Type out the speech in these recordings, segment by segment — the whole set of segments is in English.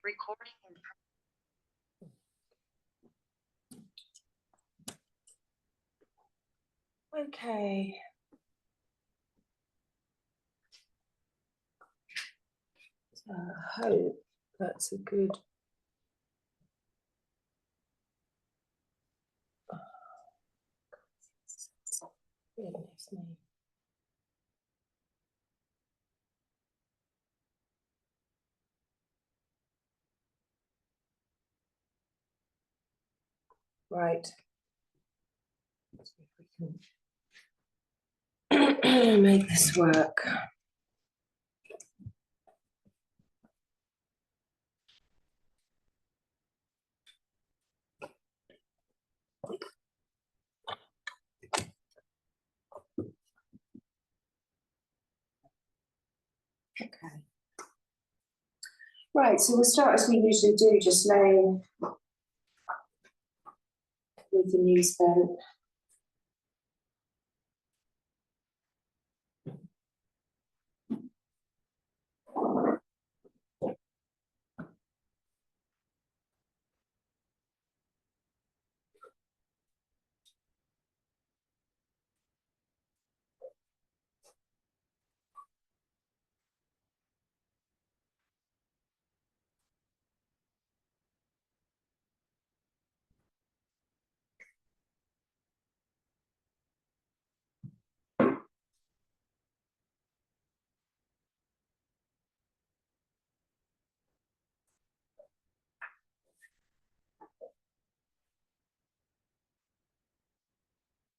Recording in Okay. So I hope that's a good. Goodness me. Right. Let's see if we can make this work. Okay. Right, so we'll start as we usually do, just laying with the knees bent.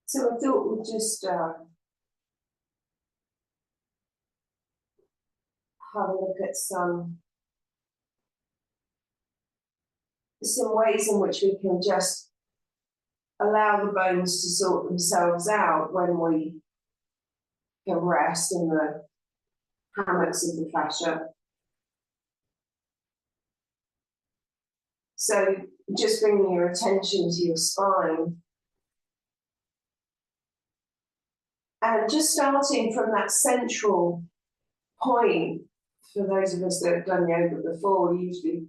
So I thought we'd just have a look at some ways in which we can just allow the bones to sort themselves out when we can rest in the hammocks of the fascia. So just bringing your attention to your spine. And just starting from that central point, for those of us that have done yoga before, usually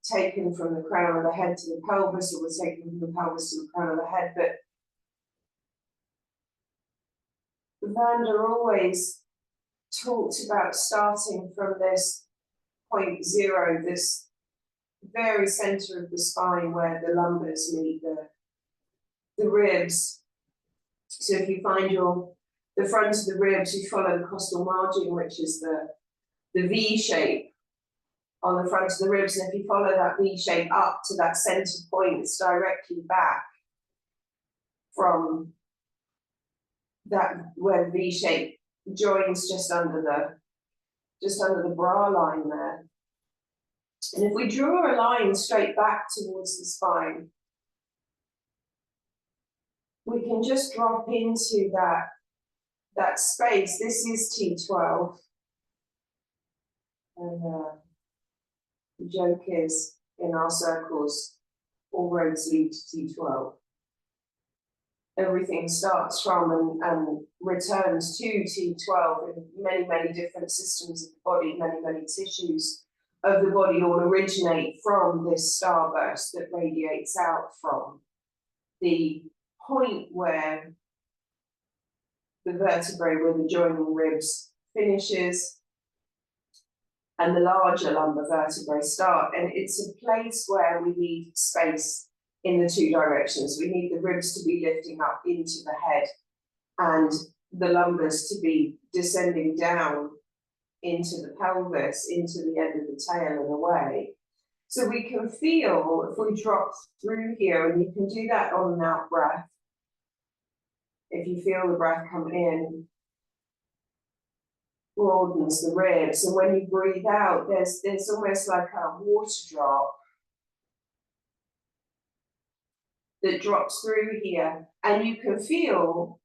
taken from the crown of the head to the pelvis, or we're taken from the pelvis to the crown of the head. But Vanda always talked about starting from this point zero, this very center of the spine where the lumbars meet the ribs. So if you find the front of the ribs, you follow the costal margin, which is the V shape on the front of the ribs. And if you follow that V shape up to that center point, it's directly back from that where the V shape joins just under the bra line there. And if we draw a line straight back towards the spine, we can just drop into that space. This is T12. And the joke is, in our circles, all roads lead to T12. Everything starts from and returns to T12 in many, many different systems of the body, many, many tissues of the body all originate from this starburst that radiates out from the point where the vertebrae with the joining ribs finishes and the larger lumbar vertebrae start. And it's a place where we need space in the two directions. We need the ribs to be lifting up into the head and the lumbars to be descending down into the pelvis, into the end of the tail and away. So we can feel, if we drop through here, and you can do that on an out breath, if you feel the breath come in, broadens the ribs, and when you breathe out, there's almost like a water drop that drops through here, and you can feel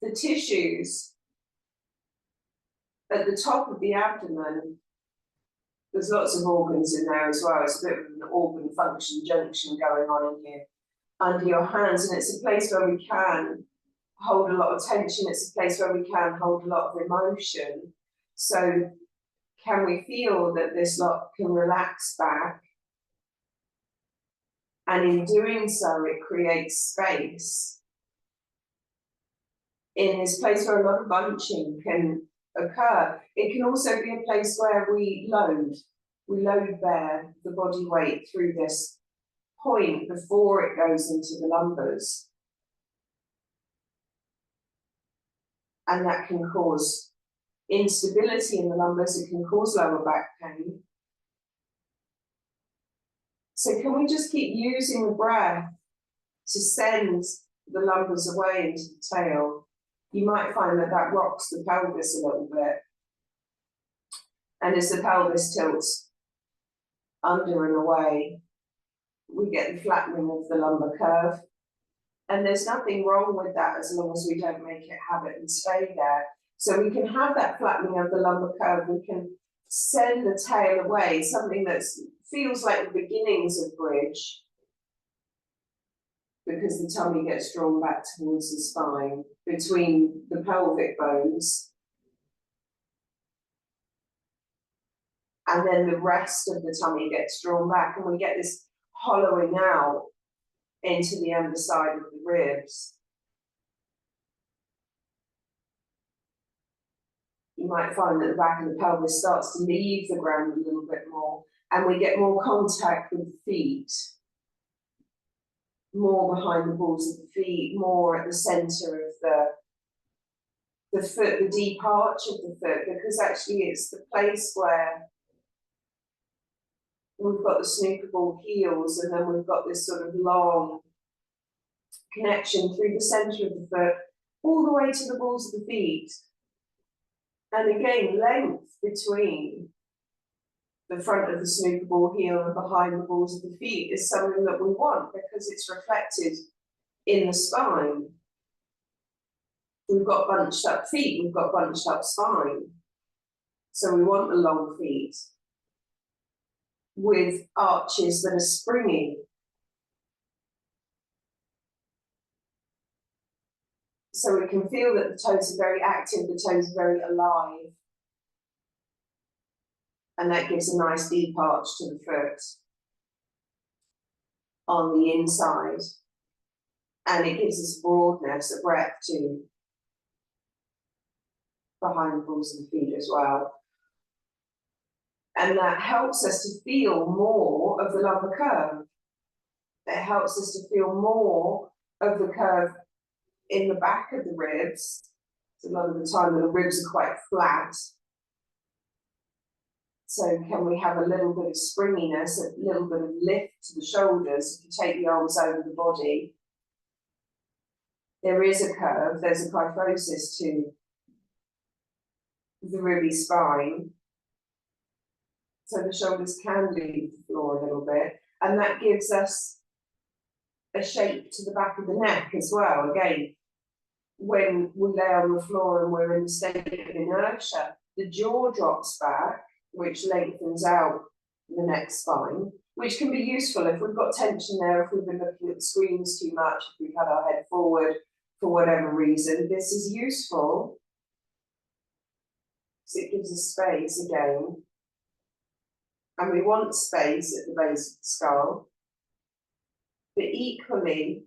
the tissues at the top of the abdomen. There's lots of organs in there as well. It's a bit of an organ function junction going on in here under your hands, and it's a place where we can hold a lot of tension. It's a place where we can hold a lot of emotion. So can we feel that this lot can relax back And in doing so, it creates space in this place where a lot of bunching can occur. It can also be a place where we bear the body weight through this point before it goes into the lumbars. And that can cause instability in the lumbars, it can cause lower back pain. So can we just keep using the breath to send the lumbars away into the tail? You might find that that rocks the pelvis a little bit. And as the pelvis tilts under and away, we get the flattening of the lumbar curve. And there's nothing wrong with that as long as we don't make it habit and stay there. So we can have that flattening of the lumbar curve, we can send the tail away, something that feels like the beginnings of bridge, because the tummy gets drawn back towards the spine, between the pelvic bones. And then the rest of the tummy gets drawn back, and we get this hollowing out into the underside of the ribs. You might find that the back of the pelvis starts to leave the ground a little bit more, and we get more contact with the feet, more behind the balls of the feet, more at the centre of the foot, the deep arch of the foot, because actually it's the place where we've got the snooker ball heels, and then we've got this sort of long connection through the centre of the foot, all the way to the balls of the feet. And again, length between the front of the snooker ball heel and behind the balls of the feet is something that we want, because it's reflected in the spine. We've got bunched up feet, we've got bunched up spine. So we want the long feet with arches that are springy. So we can feel that the toes are very active, the toes are very alive. And that gives a nice deep arch to the foot on the inside. And it gives us broadness, a breadth to behind the balls of the feet as well. And that helps us to feel more of the lumbar curve. It helps us to feel more of the curve in the back of the ribs. So a lot of the time the ribs are quite flat. So can we have a little bit of springiness, a little bit of lift to the shoulders? If you take the arms over the body, there is a curve, there's a kyphosis to the ribby spine. So the shoulders can leave the floor a little bit, and that gives us a shape to the back of the neck as well. Again, when we lay on the floor and we're in a state of inertia, the jaw drops back, which lengthens out the neck spine, which can be useful if we've got tension there, if we've been looking at the screens too much, if we've had our head forward for whatever reason. This is useful because it gives us space again. And we want space at the base of the skull. But equally,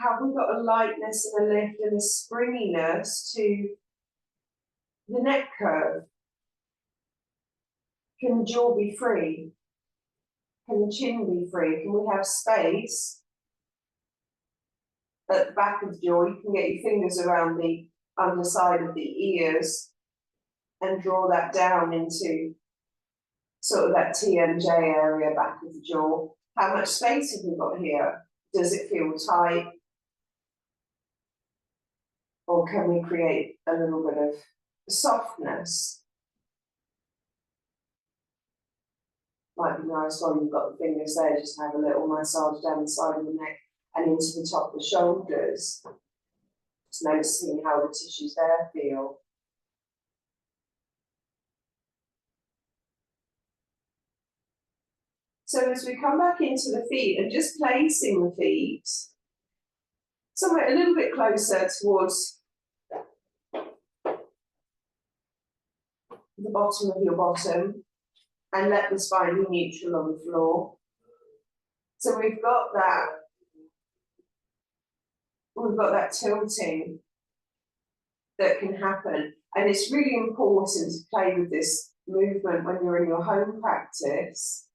have we got a lightness and a lift and a springiness to the neck curve? Can the jaw be free? Can the chin be free? Can we have space at the back of the jaw? You can get your fingers around the underside of the ears and draw that down into sort of that TMJ area back of the jaw. How much space have we got here? Does it feel tight? Or can we create a little bit of softness? Might be nice while you've got the fingers there, just to have a little massage down the side of the neck and into the top of the shoulders. Just noticing how the tissues there feel. So as we come back into the feet and just placing the feet somewhere a little bit closer towards the bottom of your bottom, and let the spine be neutral on the floor. So we've got that tilting that can happen. And it's really important to play with this movement when you're in your home practice,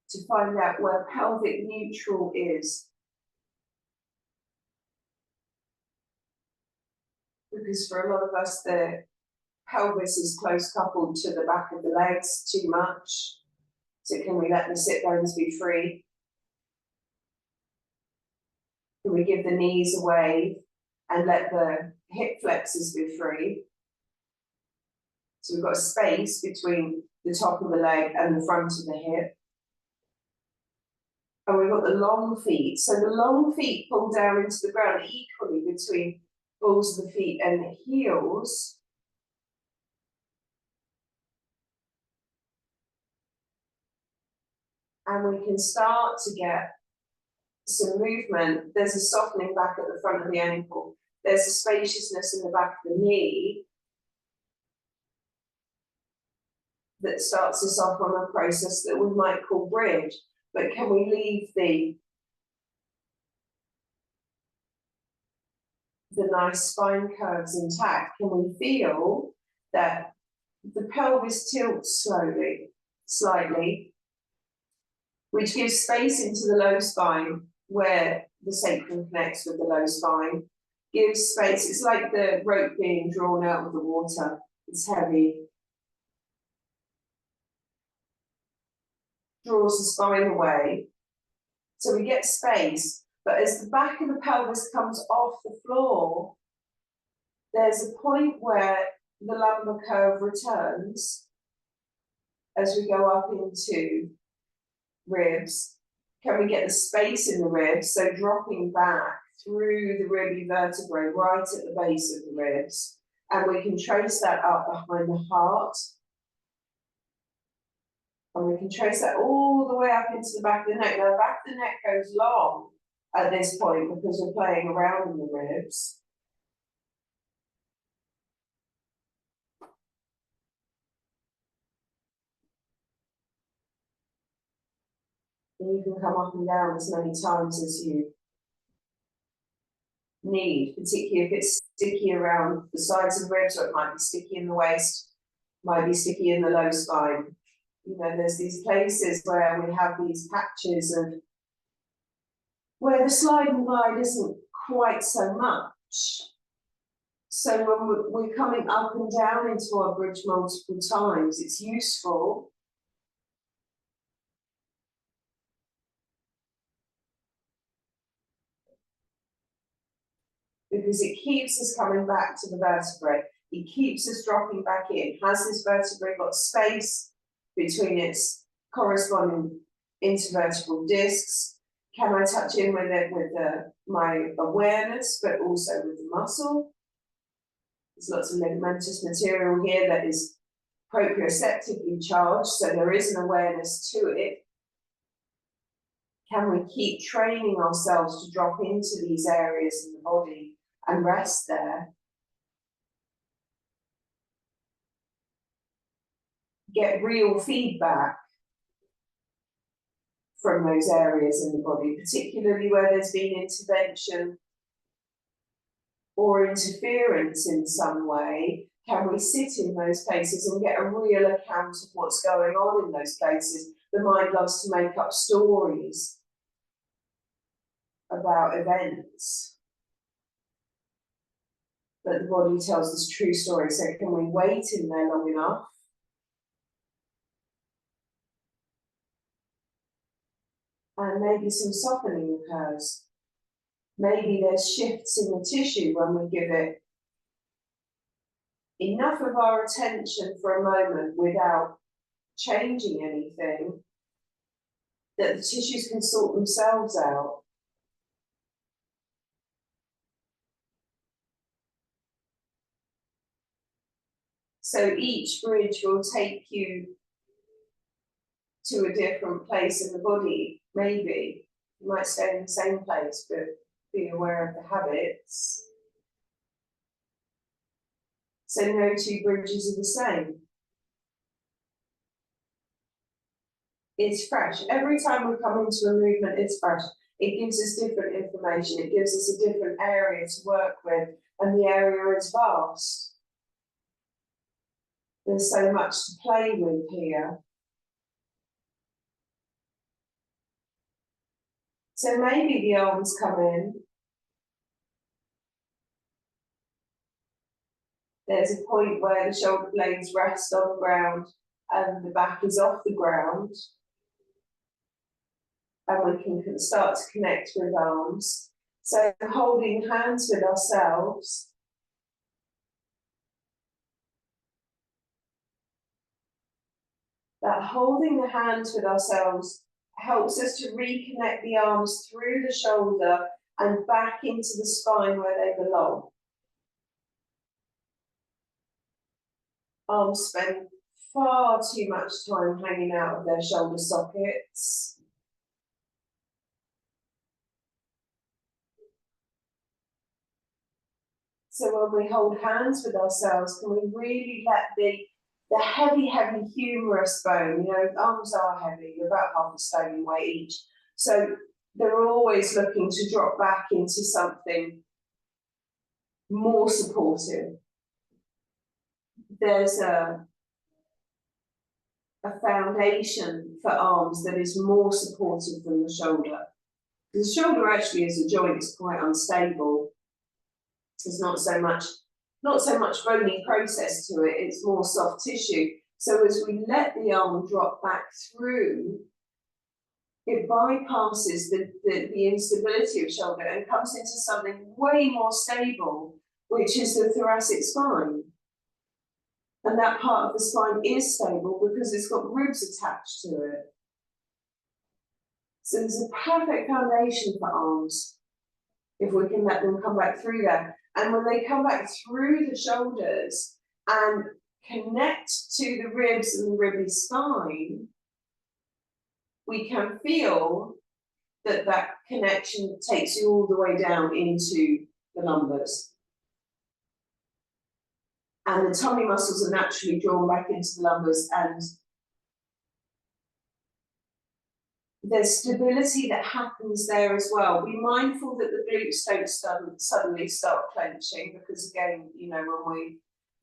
to find out where pelvic neutral is. Because for a lot of us, the pelvis is close coupled to the back of the legs too much. So can we let the sit bones be free? Can we give the knees a wave and let the hip flexors be free? So we've got a space between the top of the leg and the front of the hip. And we've got the long feet. So the long feet pull down into the ground equally between balls of the feet and the heels. And we can start to get some movement. There's a softening back at the front of the ankle. There's a spaciousness in the back of the knee that starts us off on a process that we might call bridge. But can we leave the nice spine curves intact? Can we feel that the pelvis tilts slightly, which gives space into the low spine where the sacrum connects with the low spine, gives space. It's like the rope being drawn out of the water. It's heavy. Draws the spine away. So we get space, but as the back of the pelvis comes off the floor, there's a point where the lumbar curve returns as we go up into ribs. Can we get the space in the ribs? So dropping back through the ribby vertebrae right at the base of the ribs. And we can trace that up behind the heart. And we can trace that all the way up into the back of the neck. Now, the back of the neck goes long at this point because we're playing around in the ribs. And you can come up and down as many times as you need, particularly if it's sticky around the sides of the ribs, or it might be sticky in the waist, might be sticky in the low spine. You know, there's these places where we have these patches of where the slide and glide isn't quite so much. So when we're coming up and down into our bridge multiple times, it's useful because it keeps us coming back to the vertebrae. It keeps us dropping back in. Has this vertebrae got space between its corresponding intervertebral discs? Can I touch in with it with my awareness, but also with the muscle? There's lots of ligamentous material here that is proprioceptively charged, so there is an awareness to it. Can we keep training ourselves to drop into these areas in the body and rest there? Get real feedback from those areas in the body, particularly where there's been intervention or interference in some way. Can we sit in those places and get a real account of what's going on in those places? The mind loves to make up stories about events, but the body tells us true stories. So can we wait in there long enough? And maybe some softening occurs. Maybe there's shifts in the tissue when we give it enough of our attention for a moment without changing anything, that the tissues can sort themselves out. So each bridge will take you to a different place in the body, maybe. You might stay in the same place, but be aware of the habits. So no two bridges are the same. It's fresh. Every time we come into a movement, it's fresh. It gives us different information. It gives us a different area to work with, and the area is vast. There's so much to play with here. So maybe the arms come in. There's a point where the shoulder blades rest on the ground and the back is off the ground. And we can start to connect with arms. So holding hands with ourselves. That holding the hands with ourselves helps us to reconnect the arms through the shoulder and back into the spine where they belong. Arms spend far too much time hanging out of their shoulder sockets. So when we hold hands with ourselves, can we really let the heavy, heavy humerus bone, you know, arms are heavy, they're about half a stone in weight each. So they're always looking to drop back into something more supportive. There's a foundation for arms that is more supportive than the shoulder. The shoulder actually as a joint is quite unstable. There's not so much bony process to it, it's more soft tissue. So as we let the arm drop back through, it bypasses the instability of shoulder and comes into something way more stable, which is the thoracic spine. And that part of the spine is stable because it's got ribs attached to it. So there's a perfect foundation for arms, if we can let them come back through there. And when they come back through the shoulders and connect to the ribs and the ribby spine, we can feel that that connection takes you all the way down into the lumbars. And the tummy muscles are naturally drawn back into the lumbars, and there's stability that happens there as well. Be mindful that the glutes don't suddenly start clenching, because again, you know,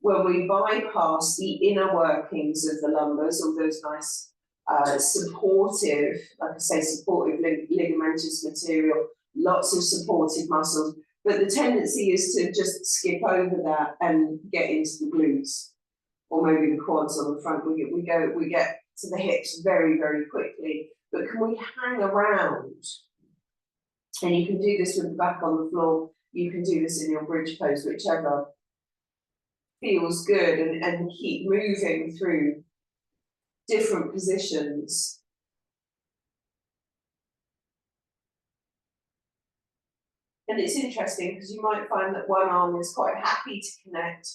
when we bypass the inner workings of the lumbars, all those nice supportive, like I say, supportive ligamentous material, lots of supportive muscles, but the tendency is to just skip over that and get into the glutes, or maybe the quads on the front. We get to the hips very, very quickly. But can we hang around? And you can do this with the back on the floor. You can do this in your bridge pose, whichever feels good, and keep moving through different positions. And it's interesting because you might find that one arm is quite happy to connect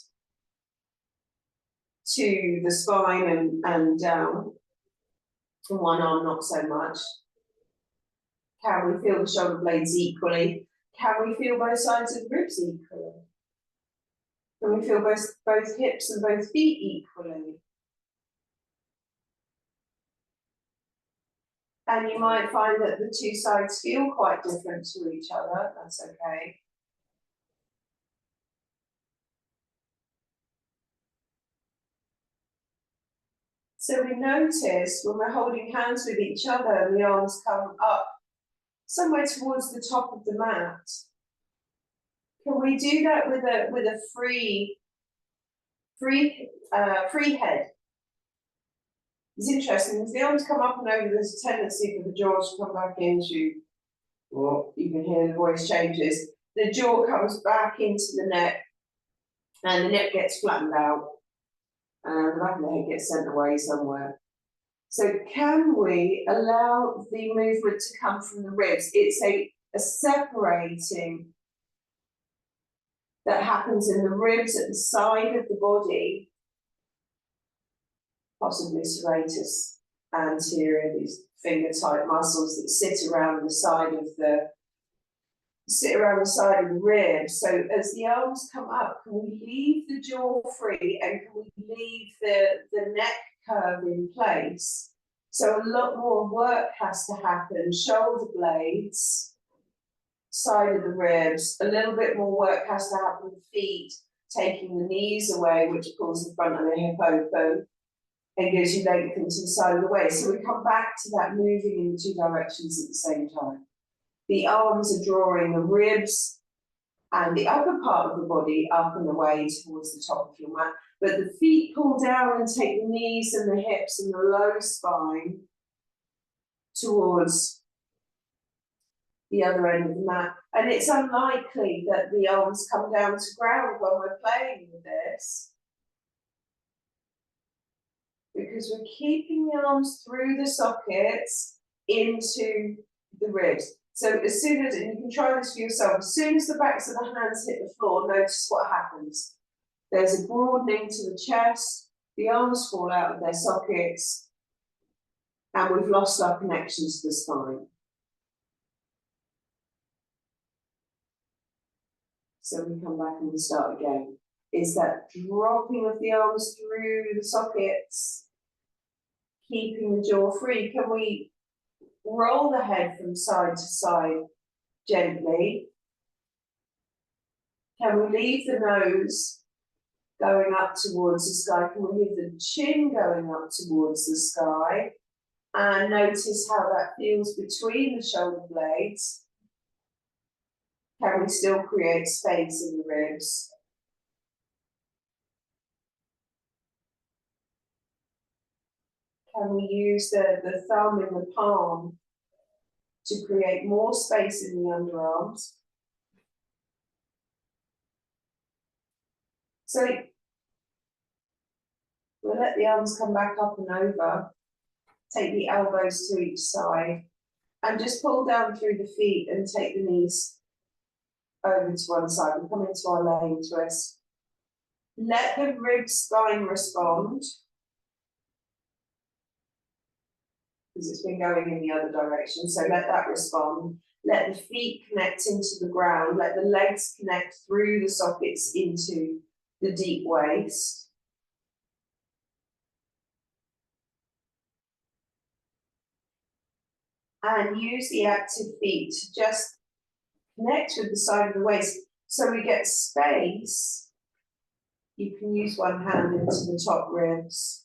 to the spine and down, and one arm not so much. Can we feel the shoulder blades equally? Can we feel both sides of the ribs equally? Can we feel both hips and both feet equally? And you might find that the two sides feel quite different to each other. That's okay. So we notice when we're holding hands with each other and the arms come up somewhere towards the top of the mat. Can we do that with a free head? It's interesting, as the arms come up and over, there's a tendency for the jaw to come back into, well, you can hear the voice changes. The jaw comes back into the neck, and the neck gets flattened out, and the back of the head gets sent away somewhere. So can we allow the movement to come from the ribs? It's a separating that happens in the ribs at the side of the body, possibly serratus anterior, these finger-type muscles that sit around the side of the rib. So as the arms come up, can we leave the jaw free, and can we leave the neck curve in place So a lot more work has to happen, shoulder blades, side of the ribs, a little bit more work has to happen with feet, taking the knees away, which pulls the front of the hip open and gives you length into the side of the waist. So we come back to that moving in the two directions at the same time. The arms are drawing the ribs and the upper part of the body up and away towards the top of your mat. But the feet pull down and take the knees and the hips and the low spine towards the other end of the mat. And it's unlikely that the arms come down to ground when we're playing with this, because we're keeping the arms through the sockets into the ribs. So as soon as, and you can try this for yourself, as soon as the backs of the hands hit the floor, notice what happens. There's a broadening to the chest, the arms fall out of their sockets, and we've lost our connection to the spine. So we come back and we start again. Is that dropping of the arms through the sockets, keeping the jaw free? Can we roll the head from side to side gently? Can we leave the nose going up towards the sky? Can we leave the chin going up towards the sky? And notice how that feels between the shoulder blades. Can we still create space in the ribs? Can we use the thumb in the palm to create more space in the underarms? So we'll let the arms come back up and over. Take the elbows to each side and just pull down through the feet and take the knees over to one side. We'll come into our laying twist. Let the rib spine respond, because it's been going in the other direction, so let that respond. Let the feet connect into the ground, let the legs connect through the sockets into the deep waist. And use the active feet to just connect with the side of the waist so we get space. You can use one hand into the top ribs.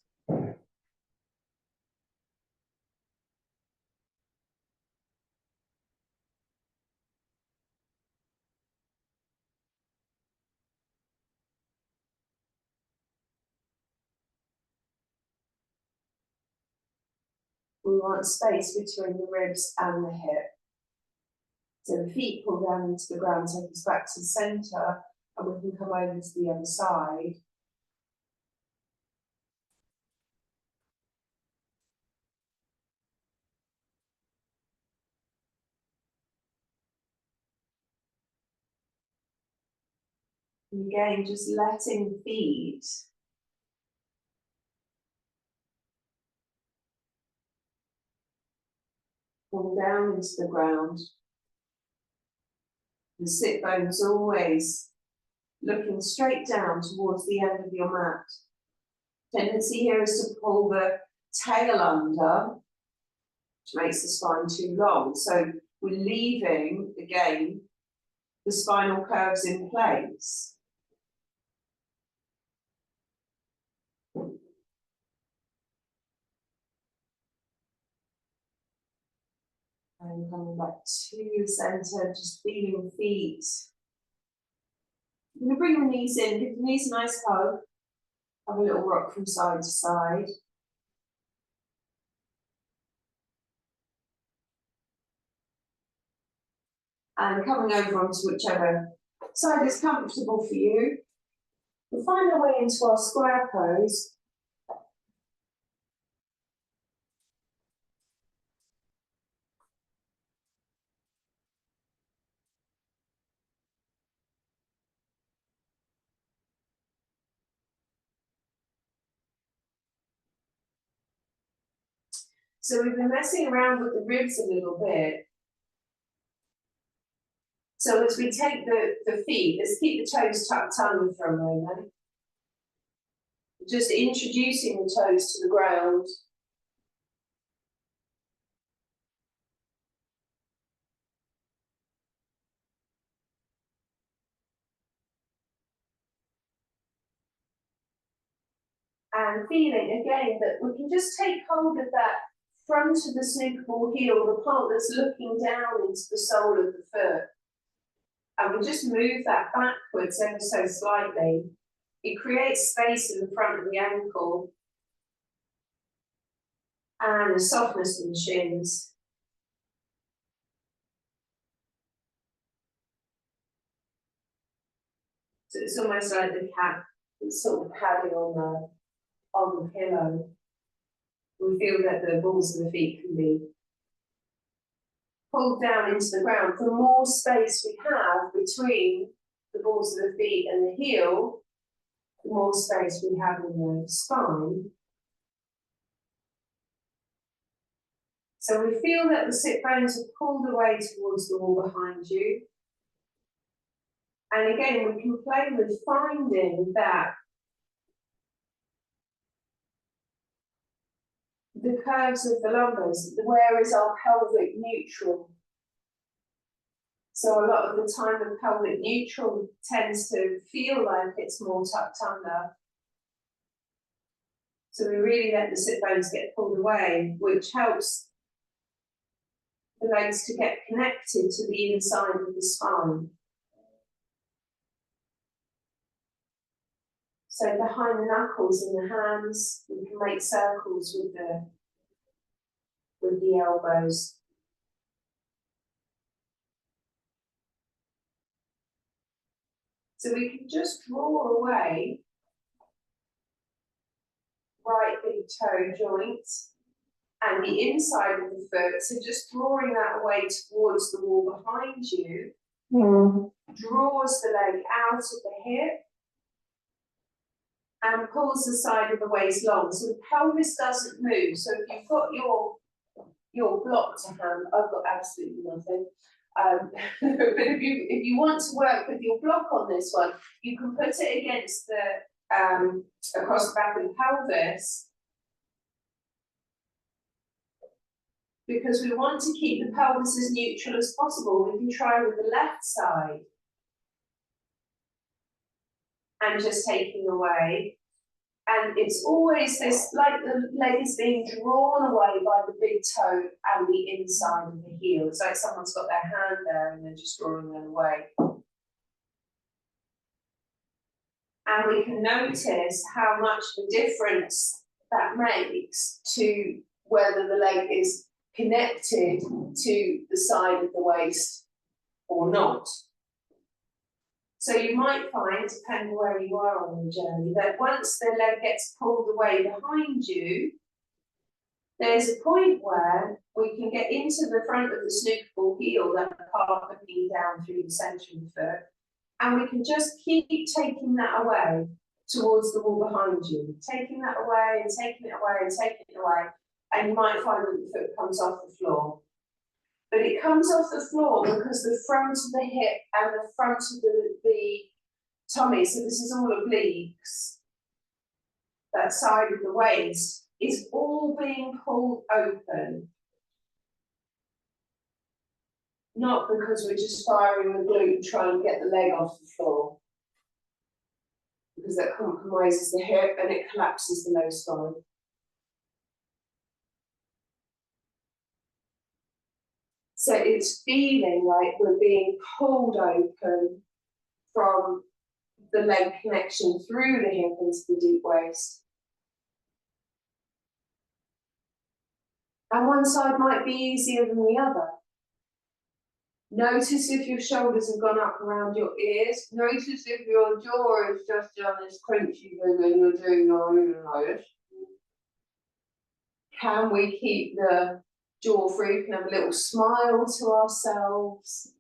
We want space between the ribs and the hip. So the feet pull down into the ground, take us back to the centre, and we can come over to the other side. And again, just letting the feet pull down into the ground. The sit bones always looking straight down towards the end of your mat. Tendency here is to pull the tail under, which makes the spine too long. So we're leaving, again, the spinal curves in place. And coming back to the centre, just feeling the feet. I'm going to bring the knees in, give the knees a nice hug. Have a little rock from side to side. And coming over onto whichever side is comfortable for you. We'll find our way into our square pose. So we've been messing around with the ribs a little bit. So as we take the feet, let's keep the toes tucked under for a moment. Just introducing the toes to the ground. And feeling again that we can just take hold of that front of the snooker ball heel, the part that's looking down into the sole of the foot. And we just move that backwards ever so slightly. It creates space in the front of the ankle and a softness in the shins. So it's almost like the cat that's sort of padding on the pillow. We feel that the balls of the feet can be pulled down into the ground. The more space we have between the balls of the feet and the heel, the more space we have in the spine. So we feel that the sit bones are pulled away towards the wall behind you. And again, we can play with finding that the curves of the lumbars, where is our pelvic neutral? So a lot of the time the pelvic neutral tends to feel like it's more tucked under. So we really let the sit bones get pulled away, which helps the legs to get connected to the inside of the spine. So behind the knuckles in the hands, we can make circles with the elbows. So we can just draw away right big toe joint and the inside of the foot. So just drawing that away towards the wall behind you draws the leg out of the hip and pulls the side of the waist long. So the pelvis doesn't move. So if you've got your block to hand, I've got absolutely nothing. But if you want to work with your block on this one, you can put it against the across the back of the pelvis, because we want to keep the pelvis as neutral as possible. We can try with the left side and just taking away. And it's always this, like the leg is being drawn away by the big toe and the inside of the heel. It's like someone's got their hand there and they're just drawing them away. And we can notice how much the difference that makes to whether the leg is connected to the side of the waist or not. So you might find, depending where you are on the journey, that once the leg gets pulled away behind you, there's a point where we can get into the front of the snooker ball heel, that part looking down through the centre of the foot, and we can just keep taking that away towards the wall behind you, taking that away and taking it away and taking it away, and you might find that the foot comes off the floor. But it comes off the floor because the front of the hip and the front of the tummy, so this is all obliques, that side of the waist, is all being pulled open. Not because we're just firing the glute and trying to get the leg off the floor, because that compromises the hip and it collapses the low spine. So it's feeling like we're being pulled open from the leg connection through the hip into the deep waist. And one side might be easier than the other. Notice if your shoulders have gone up around your ears. Notice if your jaw is just on this crunchy thing and you're doing your nose. Can we keep the jaw free? We can have a little smile to ourselves.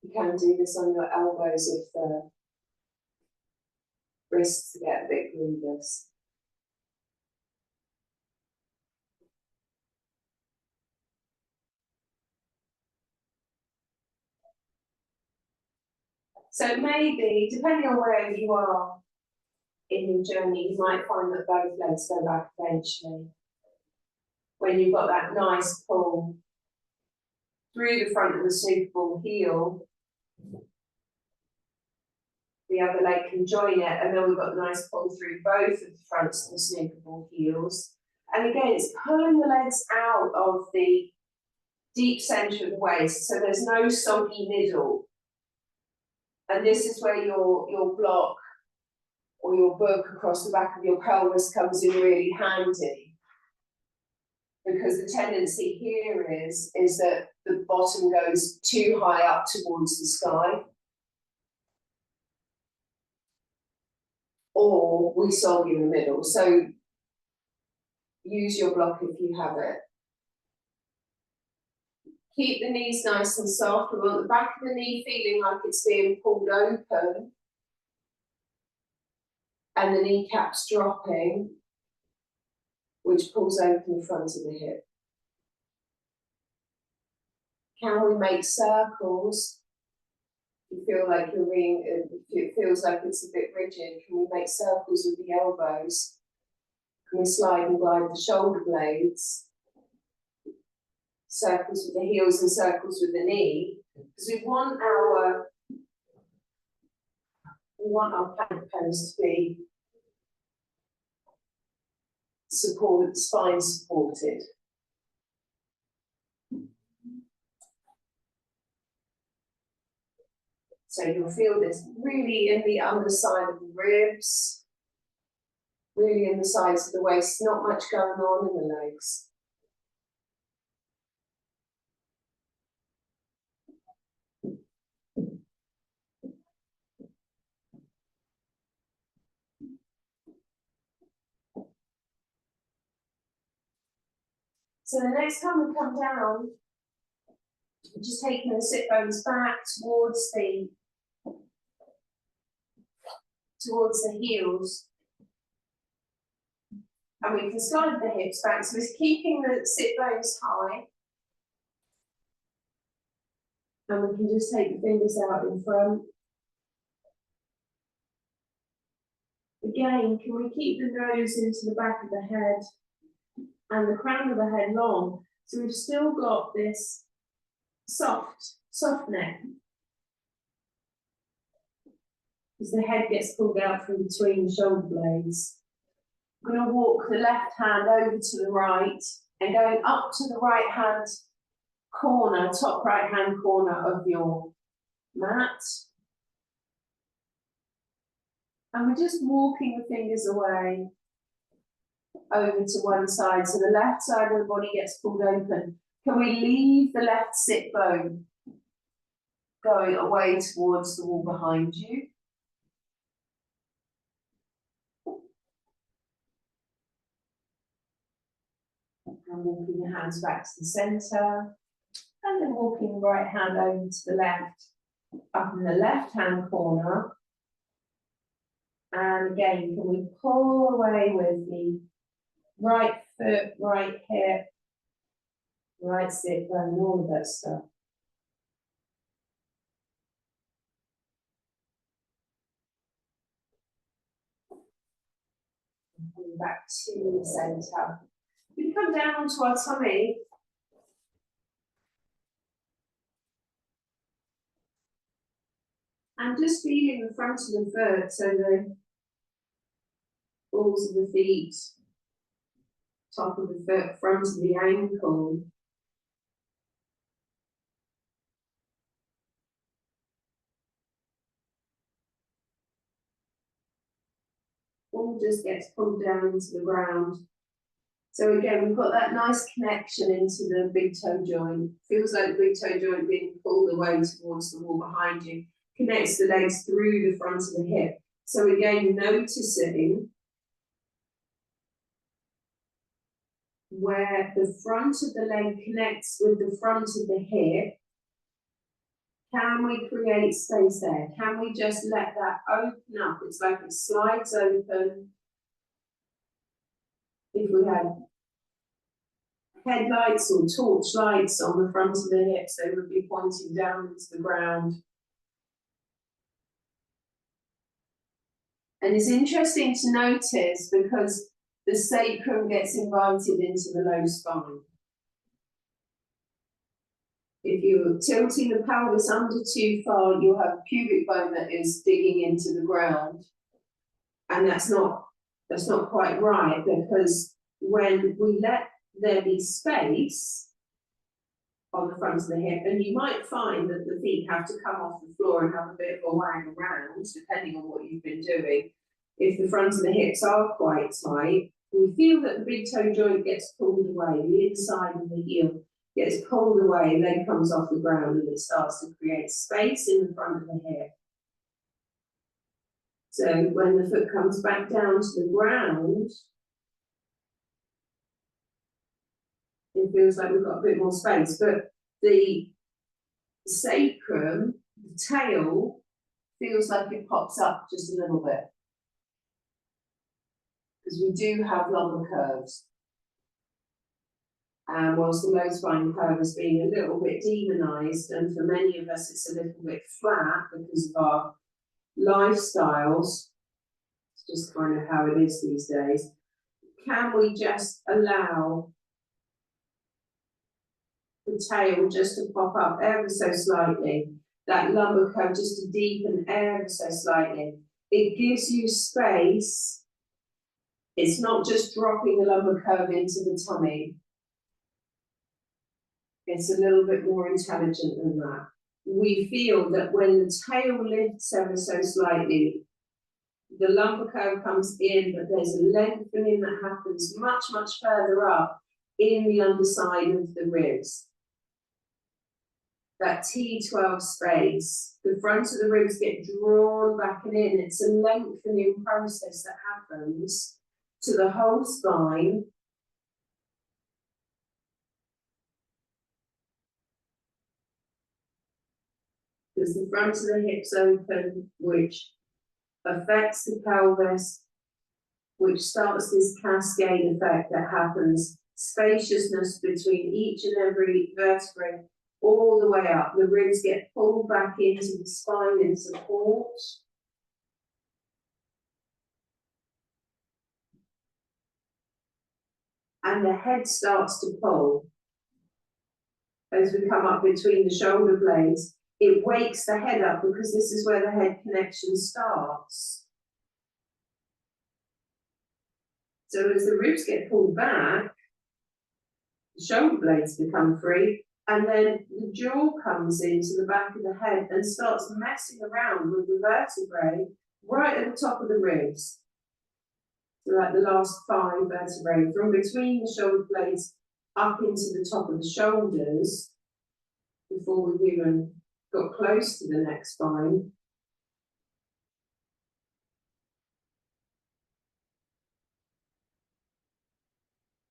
You can do this on your elbows if the wrists get a bit grievous. So maybe, depending on where you are in your journey, you might find that both legs go back eventually. When you've got that nice pull through the front of the snooker ball heel, the other leg can join it, and then we've got a nice pull through both of the fronts and the snookable heels. And again, it's pulling the legs out of the deep centre of the waist, so there's no soggy middle. And this is where your block or your book across the back of your pelvis comes in really handy. Because the tendency here is that the bottom goes too high up towards the sky. Or we sog in the middle. So use your block if you have it. Keep the knees nice and soft. We want the back of the knee feeling like it's being pulled open. And the kneecaps dropping, which pulls open the front of the hip. Can we make circles? You feel like you're being, it feels like it's a bit rigid. Can we make circles with the elbows? Can we slide and glide the shoulder blades? Circles with the heels and circles with the knee. Because we want our plank pose to be supported, spine supported. So you'll feel this really in the underside of the ribs, really in the sides of the waist, not much going on in the legs. So the next time we come down, just taking the sit bones back towards the heels. And we can slide the hips back. So it's keeping the sit bones high. And we can just take the fingers out in front. Again, can we keep the nose into the back of the head and the crown of the head long? So we've still got this soft neck. As the head gets pulled out from between the shoulder blades. I'm going to walk the left hand over to the right and going up to the right hand corner, top right hand corner of your mat. And we're just walking the fingers away over to one side. So the left side of the body gets pulled open. Can we leave the left sit bone going away towards the wall behind you? And walking the hands back to the centre. And then walking the right hand over to the left, up in the left hand corner. And again, can we pull away with the right foot, right hip, right sit bone, all of that stuff. And back to the centre. We come down onto our tummy. And just feeling the front of the foot, so the balls of the feet, top of the foot, front of the ankle. All just gets pulled down into the ground. So again, we've got that nice connection into the big toe joint. Feels like the big toe joint being pulled away towards the wall behind you. Connects the legs through the front of the hip. So again, noticing where the front of the leg connects with the front of the hip. Can we create space there? Can we just let that open up? It's like it slides open. If we had headlights or torch lights on the front of the hips, they would be pointing down into the ground. And it's interesting to notice because the sacrum gets invited into the low spine. If you're tilting the pelvis under too far, you'll have a pubic bone that is digging into the ground. And that's not quite right, because when we let there be space on the front of the hip, and you might find that the feet have to come off the floor and have a bit of a wag around, depending on what you've been doing. If the front of the hips are quite tight, we feel that the big toe joint gets pulled away, the inside of the heel gets pulled away, leg comes off the ground, and it starts to create space in the front of the hip. So when the foot comes back down to the ground, it feels like we've got a bit more space, but the sacrum, the tail, feels like it pops up just a little bit. Because we do have lumbar curves. And whilst the low spine curve is being a little bit demonized, and for many of us it's a little bit flat because of our lifestyles, it's just kind of how it is these days, can we just allow the tail just to pop up ever so slightly, that lumbar curve just to deepen ever so slightly? It gives you space. It's not just dropping the lumbar curve into the tummy. It's a little bit more intelligent than that. We feel that when the tail lifts ever so slightly, the lumbar curve comes in, but there's a lengthening that happens much, much further up in the underside of the ribs. That T12 space, the front of the ribs get drawn back and in. It's a lengthening process that happens to the whole spine. Because the front of the hips open, which affects the pelvis, which starts this cascade effect that happens, spaciousness between each and every vertebrae, all the way up. The ribs get pulled back into the spine in support. And the head starts to pull. As we come up between the shoulder blades, it wakes the head up, because this is where the head connection starts. So as the ribs get pulled back, the shoulder blades become free, and then the jaw comes into the back of the head and starts messing around with the vertebrae right at the top of the ribs. So like the last 5 vertebrae, from between the shoulder blades up into the top of the shoulders, before we've even got close to the neck spine.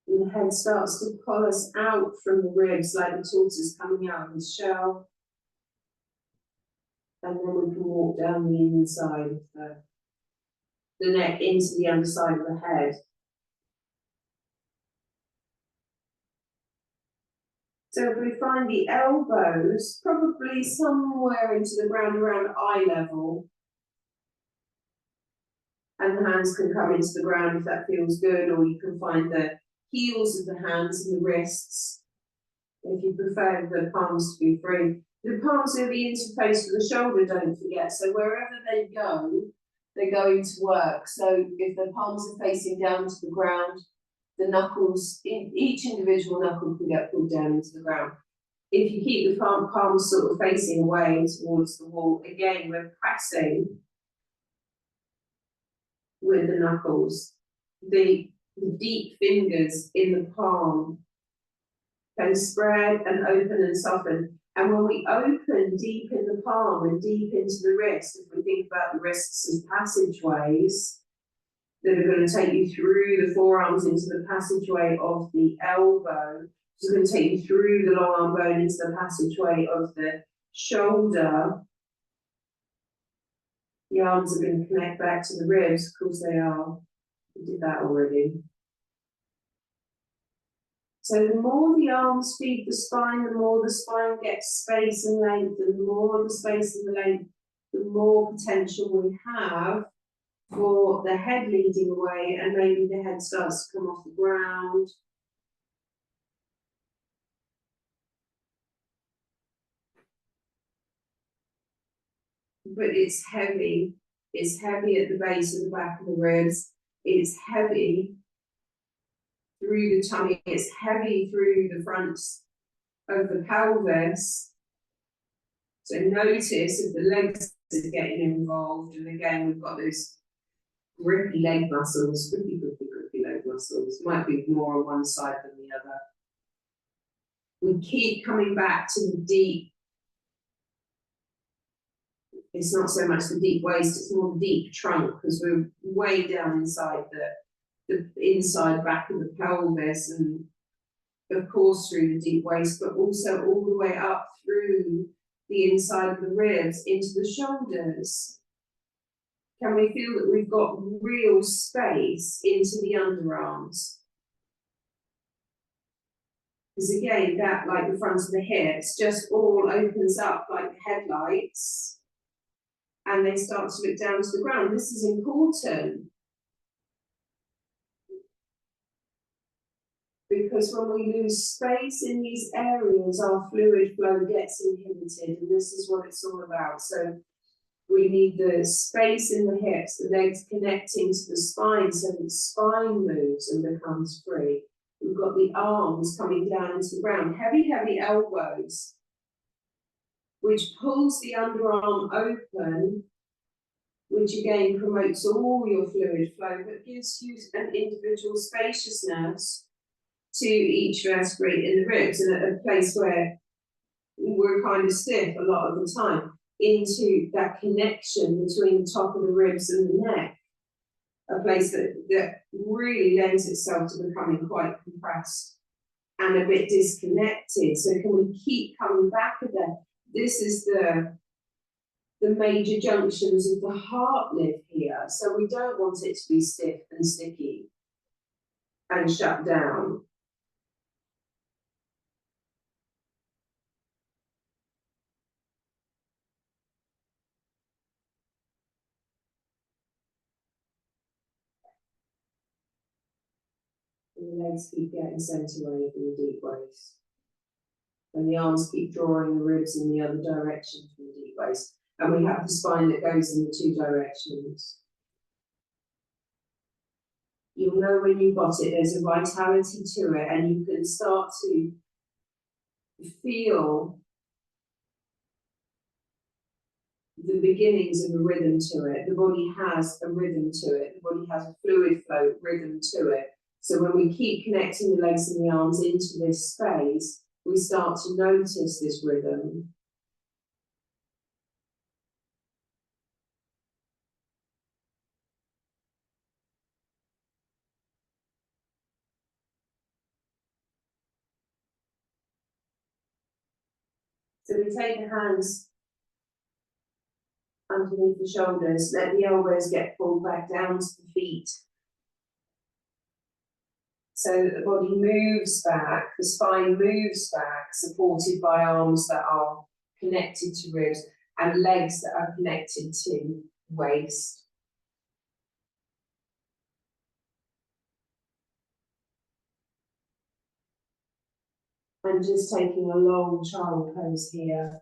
And the head starts to pull us out from the ribs like the tortoise coming out of the shell. And then we can walk down the inside of the neck into the underside of the head. So if we find the elbows, probably somewhere into the ground around eye level, and the hands can come into the ground if that feels good, or you can find the heels of the hands and the wrists, if you prefer the palms to be free. The palms are the interface with the shoulder, don't forget, so wherever they go, they're going to work. So if the palms are facing down to the ground, the knuckles, each individual knuckle can get pulled down into the ground. If you keep the palms sort of facing away towards the wall, again, we're pressing with the knuckles. The deep fingers in the palm can spread and open and soften. And when we open deep in the palm and deep into the wrist, if we think about the wrists as passageways that are going to take you through the forearms into the passageway of the elbow, it's going to take you through the long arm bone into the passageway of the shoulder. The arms are going to connect back to the ribs, of course they are. We did that already. So the more the arms feed the spine, the more the spine gets space and length, and the more the space and the length, the more potential we have for the head leading away, and maybe the head starts to come off the ground. but it's heavy. It's heavy at the base of the back of the ribs. It's heavy through the tummy. It's heavy through the front of the pelvis. So notice if the legs are getting involved, and again, we've got those grippy leg muscles, grippy leg muscles, might be more on one side than the other. We keep coming back to the deep. It's not so much the deep waist, it's more the deep trunk, because we're way down inside the inside back of the pelvis, and of course through the deep waist, but also all the way up through the inside of the ribs into the shoulders. Can we feel that we've got real space into the underarms? Because again, that, like the front of the hips, just all opens up like the headlights, and they start to look down to the ground. This is important, because when we lose space in these areas, our fluid flow gets inhibited, and this is what it's all about. So we need the space in the hips, the legs connecting to the spine, so that the spine moves and becomes free. We've got the arms coming down into the ground, heavy, heavy elbows, which pulls the underarm open, which again promotes all your fluid flow, but gives you an individual spaciousness to each vertebrae in the ribs, and at a place where we're kind of stiff a lot of the time, into that connection between the top of the ribs and the neck, a place that really lends itself to becoming quite compressed and a bit disconnected. So can we keep coming back at that? This is the major junctions of the heart live here. So we don't want it to be stiff and sticky and shut down. And the legs keep getting sent away from the deep waist. And the arms keep drawing the ribs in the other direction from the deep waist. And we have the spine that goes in the two directions. You'll know when you've got it, there's a vitality to it, and you can start to feel the beginnings of a rhythm to it. The body has a rhythm to it. The body has a fluid flow rhythm to it. So when we keep connecting the legs and the arms into this space, we start to notice this rhythm. So we take the hands underneath the shoulders, let the elbows get pulled back down to the feet, so that the body moves back, the spine moves back, supported by arms that are connected to ribs and legs that are connected to waist. And just taking a long child pose here.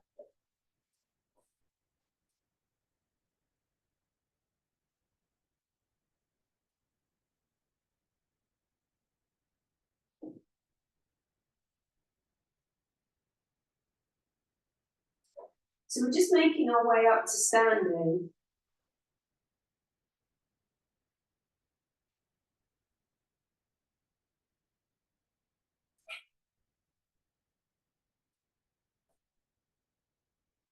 So we're just making our way up to standing.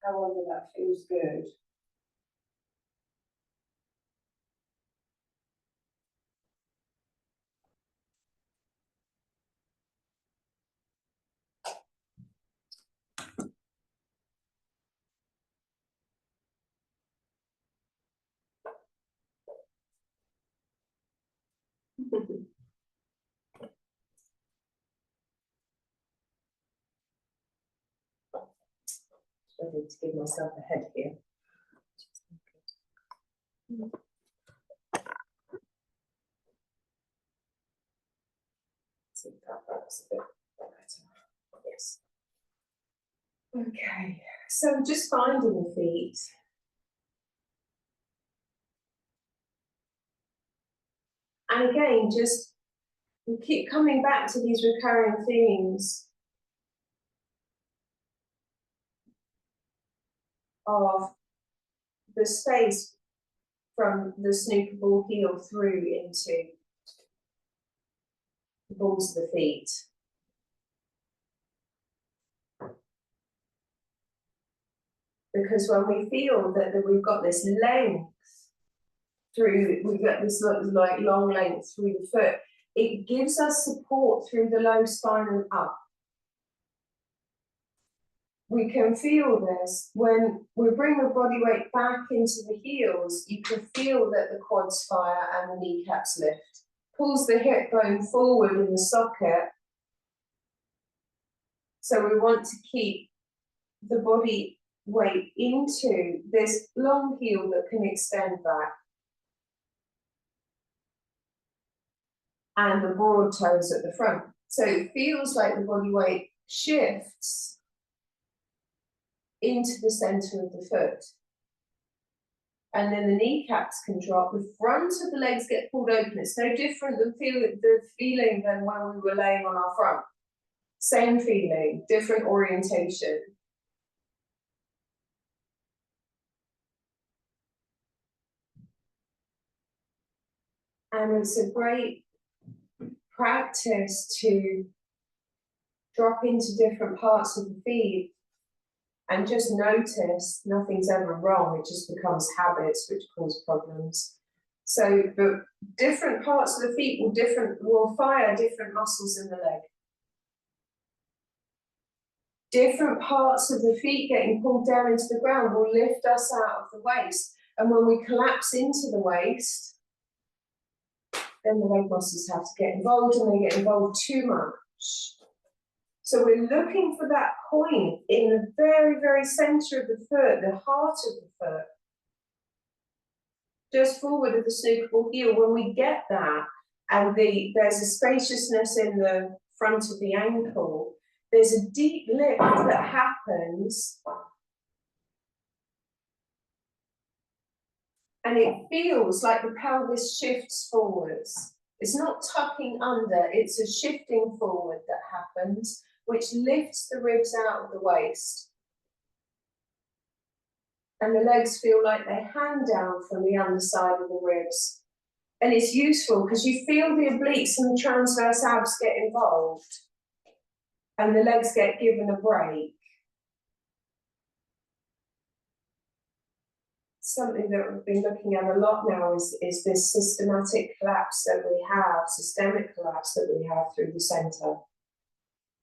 However, that feels good. I need to give myself a head here. See if that works a bit better. Yes. Okay, so just finding the feet. And again, just we keep coming back to these recurring themes of the space from the snooker ball heel through into the balls of the feet. Because when we feel that we've got this length through, we've got this like long length through the foot, it gives us support through the low spine and up. We can feel this when we bring the body weight back into the heels. You can feel that the quads fire and the kneecaps lift. Pulls the hip bone forward in the socket. So we want to keep the body weight into this long heel that can extend back. And the broad toes at the front. So it feels like the body weight shifts into the center of the foot. And then the kneecaps can drop, the front of the legs get pulled open. It's no different than the feeling than when we were laying on our front. Same feeling, different orientation. And it's a great practice to drop into different parts of the feet and just notice nothing's ever wrong. It just becomes habits which cause problems. So the different parts of the feet will fire different muscles in the leg. Different parts of the feet getting pulled down into the ground will lift us out of the waist. And when we collapse into the waist, then the leg muscles have to get involved, and they get involved too much. So we're looking for that point in the very, very center of the foot, the heart of the foot. Just forward of the snooker ball heel. When we get that, and there's a spaciousness in the front of the ankle, there's a deep lift that happens. And it feels like the pelvis shifts forwards. It's not tucking under, it's a shifting forward that happens, which lifts the ribs out of the waist. And the legs feel like they hang down from the underside of the ribs. And it's useful because you feel the obliques and the transverse abs get involved. And the legs get given a break. Something that we've been looking at a lot now is this systemic collapse that we have, systemic collapse that we have through the center,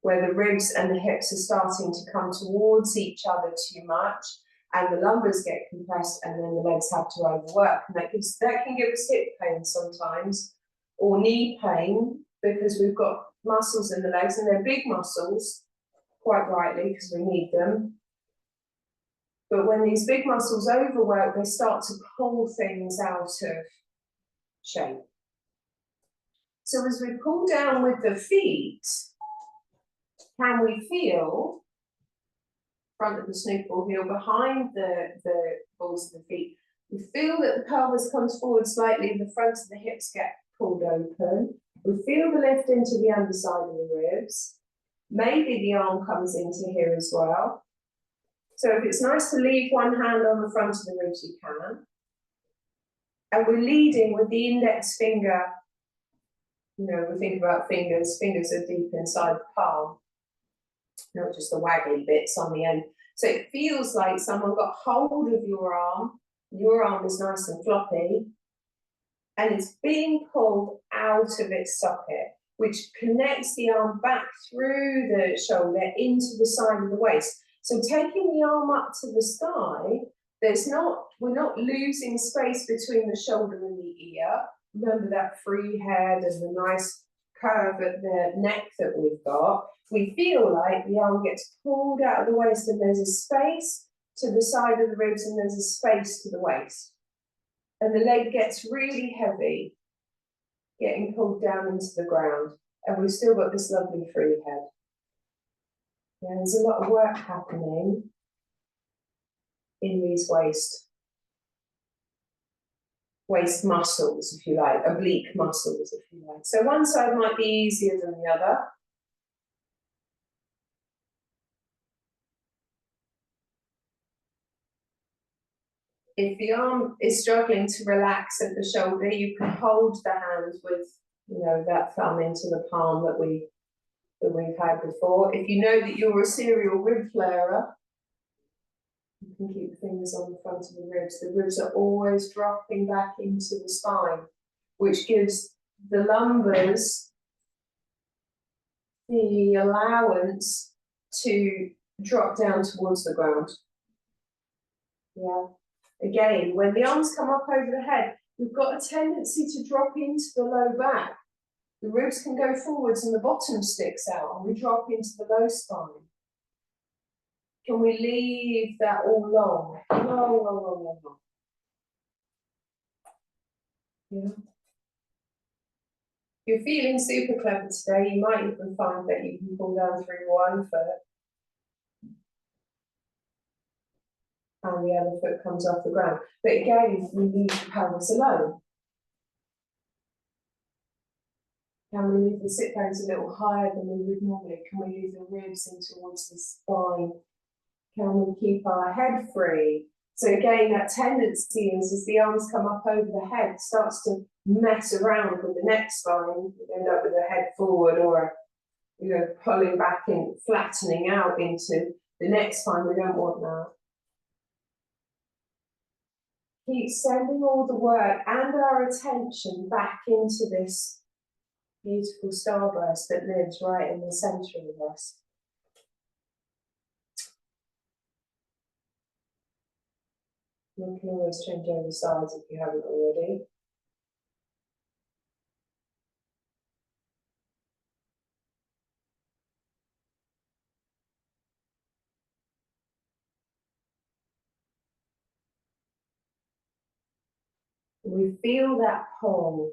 where the ribs and the hips are starting to come towards each other too much, and the lumbars get compressed, and then the legs have to overwork, and that can give us hip pain sometimes, or knee pain, because we've got muscles in the legs, and they're big muscles, quite rightly, because we need them. But when these big muscles overwork, they start to pull things out of shape. So as we pull down with the feet, can we feel front of the snooker ball heel behind the balls of the feet? We feel that the pelvis comes forward slightly, the front of the hips get pulled open. We feel the lift into the underside of the ribs. Maybe the arm comes into here as well. So if it's nice to leave one hand on the front of the ribs, you can. And we're leading with the index finger. You know, we think about fingers. Fingers are deep inside the palm, not just the waggly bits on the end. So it feels like someone got hold of your arm. Your arm is nice and floppy. And it's being pulled out of its socket, which connects the arm back through the shoulder into the side of the waist. So taking the arm up to the sky, we're not losing space between the shoulder and the ear. Remember that free head and the nice curve at the neck that we've got. We feel like the arm gets pulled out of the waist, and there's a space to the side of the ribs, and there's a space to the waist. And the leg gets really heavy, getting pulled down into the ground. And we've still got this lovely free head. Yeah, there's a lot of work happening in these waist. waist muscles, if you like, oblique muscles, if you like. So one side might be easier than the other. If the arm is struggling to relax at the shoulder, you can hold the hand with, you know, that thumb into the palm that we've had before. If you know that you're a serial rib flarer, you can keep the fingers on the front of the ribs. The ribs are always dropping back into the spine, which gives the lumbars the allowance to drop down towards the ground. Yeah. Again, when the arms come up over the head, we've got a tendency to drop into the low back. The ribs can go forwards and the bottom sticks out, and we drop into the low spine. Can we leave that all long? Long. Yeah. If you're feeling super clever today, you might even find that you can pull down through one foot and the other foot comes off the ground. But again, we leave the pelvis alone. Can we leave the sit bones a little higher than we would normally? Can we leave the ribs in towards the spine? Can we keep our head free? So again, that tendency is as the arms come up over the head, it starts to mess around with the neck spine. You end up with the head forward or, you know, pulling back and flattening out into the neck spine. We don't want that. Keep sending all the work and our attention back into this beautiful starburst that lives right in the center of us. You can always change over sides if you haven't already. We feel that pull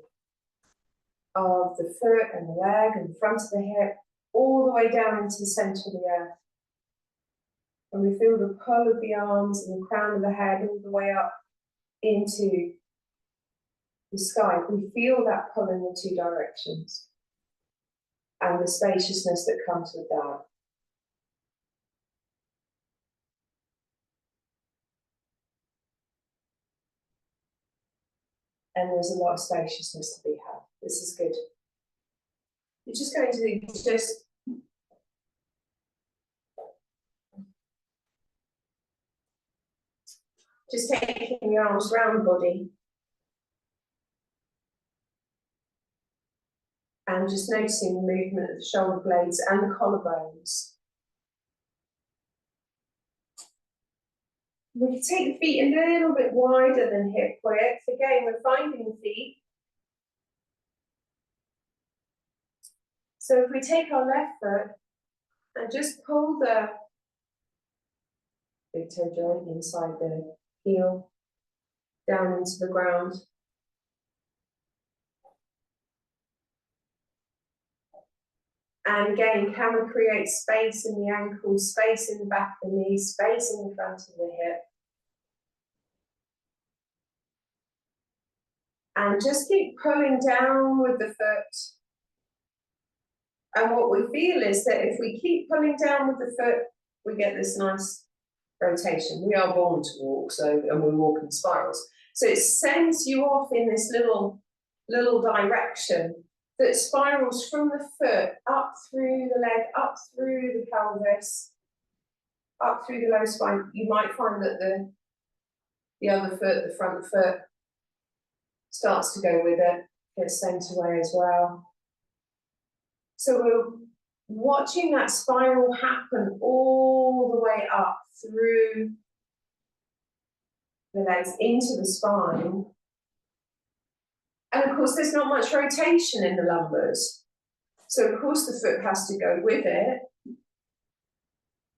of the foot and the leg and the front of the hip all the way down into the center of the earth. And we feel the pull of the arms and the crown of the head all the way up into the sky. We feel that pull in the two directions and the spaciousness that comes with that. And there's a lot of spaciousness to be had. This is good. You're just going to just taking your arms around the body and just noticing the movement of the shoulder blades and the collarbones. We can take the feet a little bit wider than hip width. Again, we're finding the feet. So if we take our left foot and just pull the big toe joint inside the heel down into the ground. And again, can we create space in the ankles, space in the back of the knees, space in the front of the hip? And just keep pulling down with the foot. And what we feel is that if we keep pulling down with the foot, we get this nice rotation. We are born to walk, and we walk in spirals. So it sends you off in this little direction that spirals from the foot up through the leg, up through the pelvis, up through the low spine. You might find that the other foot, the front foot, starts to go with it, gets sent away as well. So we're watching that spiral happen all the way up through the legs into the spine. And of course, there's not much rotation in the lumbars. So of course the foot has to go with it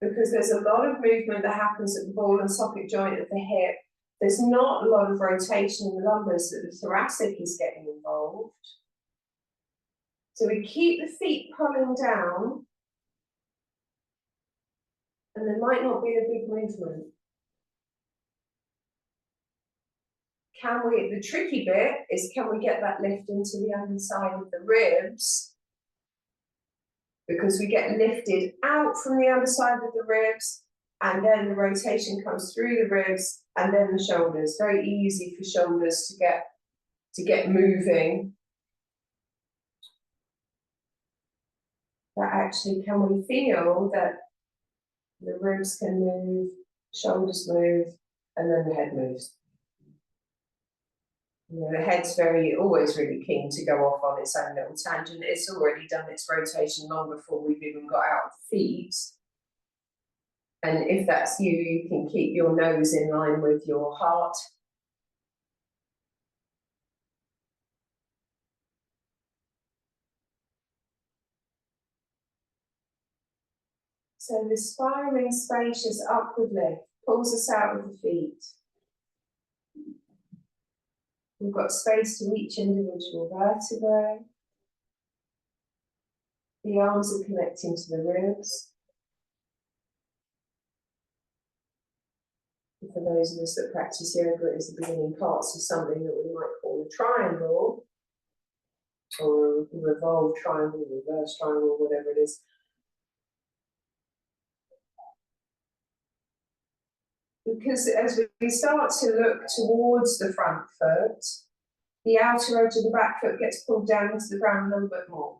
because there's a lot of movement that happens at the ball and socket joint of the hip. There's not a lot of rotation in the lumbars, that the thoracic is getting involved. So we keep the feet pulling down, and there might not be a big movement. the tricky bit is, can we get that lift into the underside of the ribs? Because we get lifted out from the underside of the ribs, and then the rotation comes through the ribs, and then the shoulders. Very easy for shoulders to get moving. But actually, can we feel that the ribs can move, shoulders move, and then the head moves? You know, the head's always really keen to go off on its own little tangent. It's already done its rotation long before we've even got out of the feet. And if that's you, you can keep your nose in line with your heart. So the spiraling, spacious upward lift pulls us out of the feet. We've got space to each individual vertebrae. The arms are connecting to the ribs. And for those of us that practice yoga, it is the beginning parts of something that we might call a triangle, or a revolved triangle, reverse triangle, whatever it is. Because as we start to look towards the front foot, the outer edge of the back foot gets pulled down into the ground a little bit more.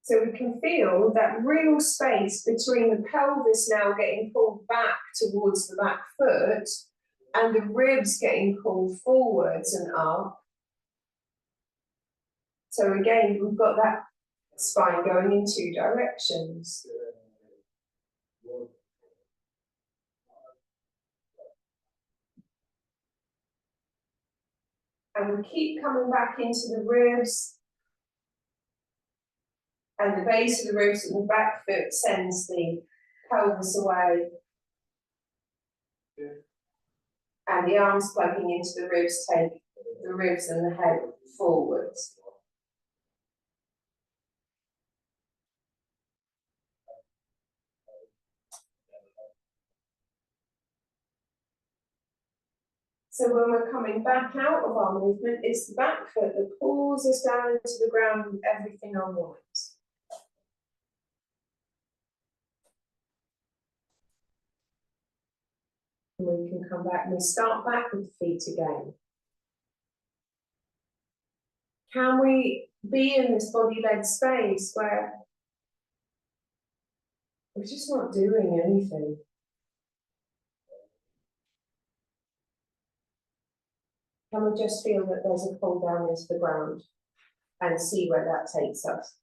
So we can feel that real space between the pelvis now getting pulled back towards the back foot and the ribs getting pulled forwards and up. So again, we've got that spine going in two directions. And we keep coming back into the ribs, and the base of the ribs and the back foot sends the pelvis away. And the arms plugging into the ribs take the ribs and the head forwards. So when we're coming back out of our movement, it's the back foot that pulls us down into the ground with everything onwards. And we can come back and we start back with the feet again. Can we be in this body-led space where we're just not doing anything? Can we just feel that there's a pull down into the ground and see where that takes us?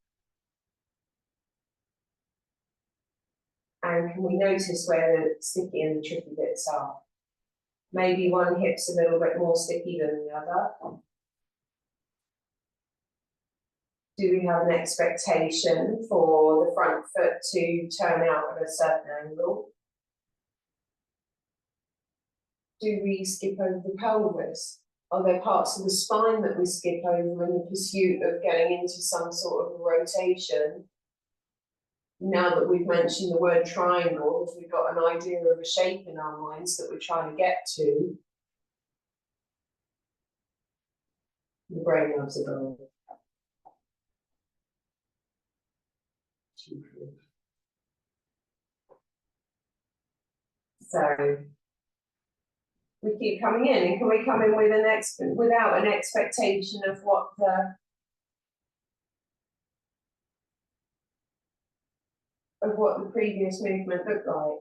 And can we notice where the sticky and the tricky bits are? Maybe one hip's a little bit more sticky than the other. Do we have an expectation for the front foot to turn out at a certain angle? Do we skip over the pelvis? Are there parts of the spine that we skip over in the pursuit of getting into some sort of rotation? Now that we've mentioned the word triangle, we've got an idea of a shape in our minds that we're trying to get to. The brain loves a goal. So we keep coming in, and can we come in with without an expectation of what the previous movement looked like?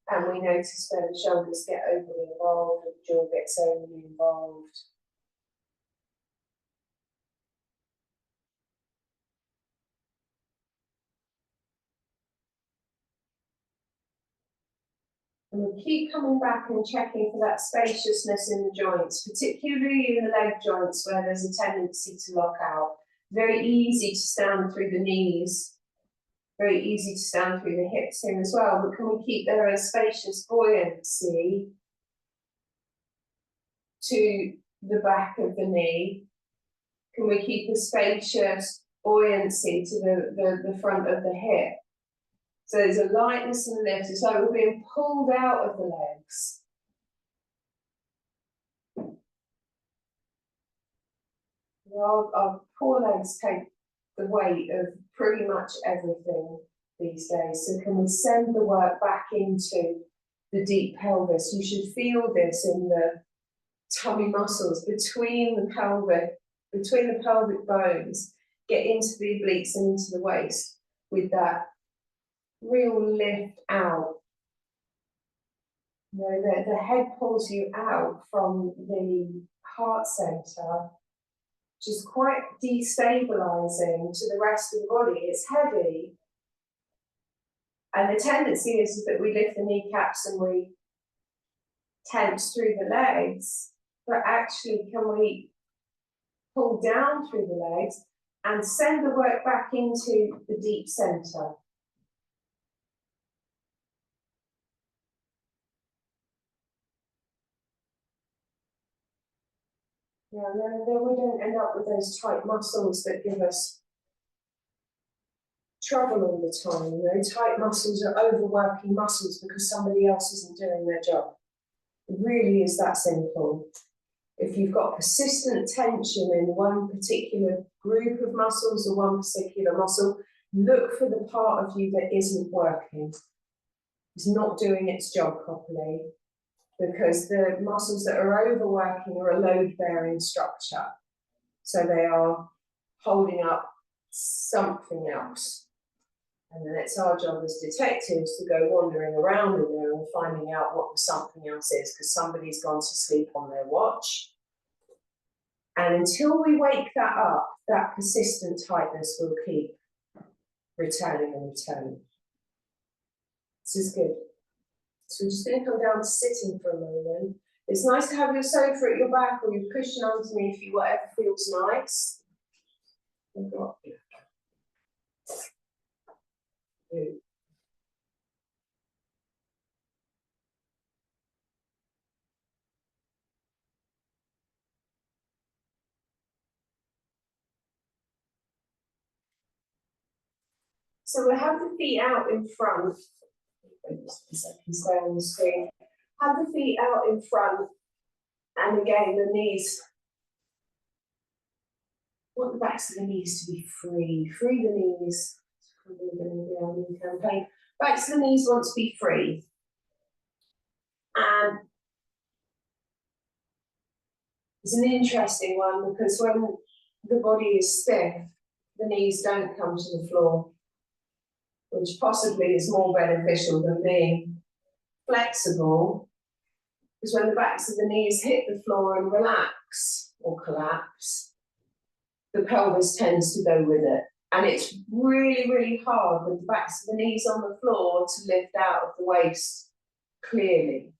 And we notice where the shoulders get overly involved, and the jaw gets overly involved. And we keep coming back and checking for that spaciousness in the joints, particularly in the leg joints where there's a tendency to lock out. Very easy to stand through the knees, very easy to stand through the hips here as well, but can we keep there a spacious buoyancy to the back of the knee? Can we keep a spacious buoyancy to the front of the hip? So there's a lightness in the lift. It's like we're being pulled out of the legs. Well, our poor legs take the weight of pretty much everything these days. So can we send the work back into the deep pelvis? You should feel this in the tummy muscles between the pelvic bones. Get into the obliques and into the waist with that real lift out. You know, the head pulls you out from the heart center, which is quite destabilizing to the rest of the body. It's heavy. And the tendency is that we lift the kneecaps and we tense through the legs, but actually can we pull down through the legs and send the work back into the deep center? Yeah, then we don't end up with those tight muscles that give us trouble all the time. You know, tight muscles are overworking muscles because somebody else isn't doing their job. It really is that simple. If you've got persistent tension in one particular group of muscles or one particular muscle, look for the part of you that isn't working. It's not doing its job properly, because the muscles that are overworking are a load-bearing structure. So they are holding up something else. And then it's our job as detectives to go wandering around in there and finding out what the something else is, because somebody's gone to sleep on their watch. And until we wake that up, that persistent tightness will keep returning and returning. This is good. So we're just going to come down to sitting for a moment. It's nice to have your sofa at your back or your cushion underneath you, whatever feels nice. So we'll have the feet out in front. Just a second, stay on the screen. Have the feet out in front, and again the knees. I want the backs of the knees to be free. Free the knees. Probably going to be our new campaign. Backs of the knees want to be free. And it's an interesting one because when the body is stiff, the knees don't come to the floor, which possibly is more beneficial than being flexible, because when the backs of the knees hit the floor and relax or collapse, the pelvis tends to go with it. And it's really, really hard with the backs of the knees on the floor to lift out of the waist clearly.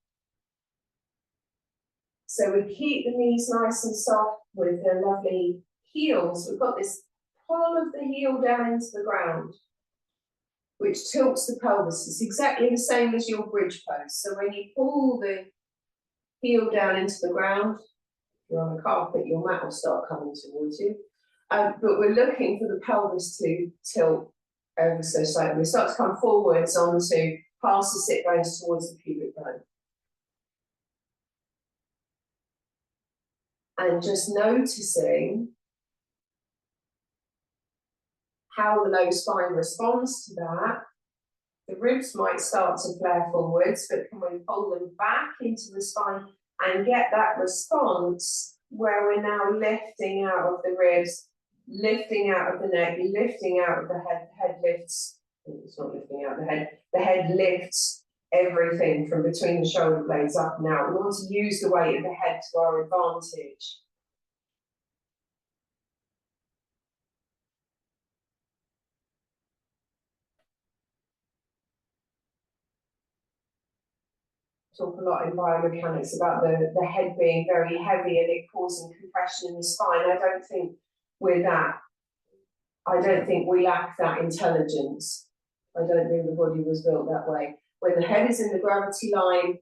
So we keep the knees nice and soft with the lovely heels. We've got this pull of the heel down into the ground, which tilts the pelvis. It's exactly the same as your bridge pose. So when you pull the heel down into the ground, if you're on a carpet, your mat will start coming towards you. But we're looking for the pelvis to tilt ever so slightly. We start to come forwards onto past the sit bones towards the pubic bone. And just noticing how the low spine responds to that. The ribs might start to flare forwards, but can we pull them back into the spine and get that response where we're now lifting out of the ribs, lifting out of the neck, lifting out of the head. The head lifts, it's not lifting out the head lifts everything from between the shoulder blades up and out. We want to use the weight of the head to our advantage. talk a lot in biomechanics about the head being very heavy and it causing compression in the spine. I don't think we're that. I don't think we lack that intelligence. I don't think the body was built that way. When the head is in the gravity line